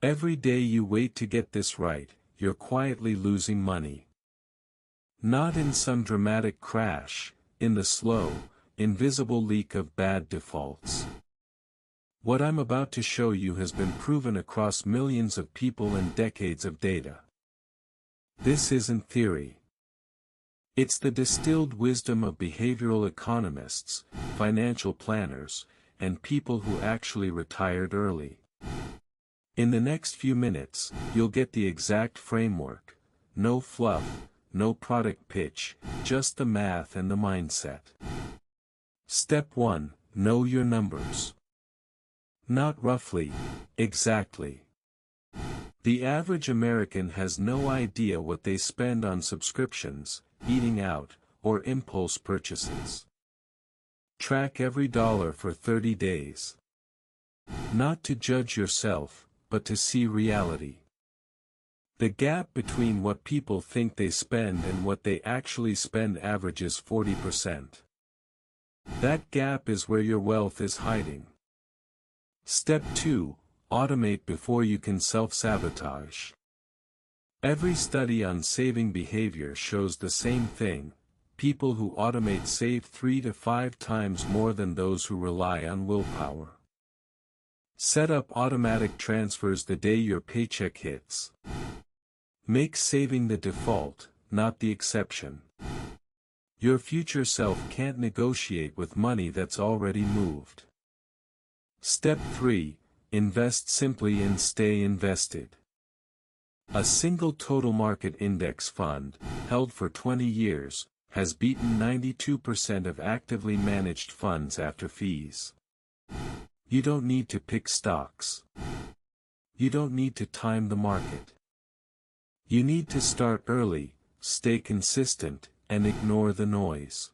Every day you wait to get this right, you're quietly losing money. Not in some dramatic crash, in the slow, invisible leak of bad defaults. What I'm about to show you has been proven across millions of people and decades of data. This isn't theory. It's the distilled wisdom of behavioral economists, financial planners, and people who actually retired early. In the next few minutes, you'll get the exact framework. No fluff, no product pitch, just the math and the mindset. Step 1. Know your numbers. Not roughly, exactly. The average American has no idea what they spend on subscriptions, eating out, or impulse purchases. Track every dollar for 30 days. Not to judge yourself, but to see reality. The gap between what people think they spend and what they actually spend averages 40%. That gap is where your wealth is hiding. Step 2. Automate before you can self-sabotage. Every study on saving behavior shows the same thing. People who automate save 3 to 5 times more than those who rely on willpower. Set up automatic transfers the day your paycheck hits. Make saving the default, not the exception. Your future self can't negotiate with money that's already moved. Step 3. Invest simply and stay invested. A single total market index fund, held for 20 years, has beaten 92% of actively managed funds after fees. You don't need to pick stocks. You don't need to time the market. You need to start early, stay consistent, and ignore the noise.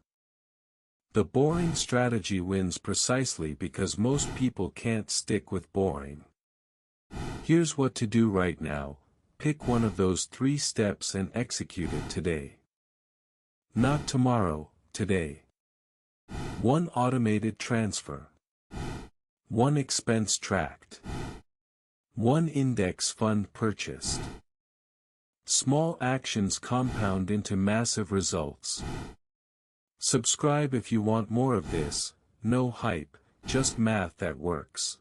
The boring strategy wins precisely because most people can't stick with boring. Here's what to do right now. Pick one of those 3 steps and execute it today. Not tomorrow, today. 1 automated transfer. 1 expense tracked. 1 index fund purchased. Small actions compound into massive results. Subscribe if you want more of this. No hype, just math that works.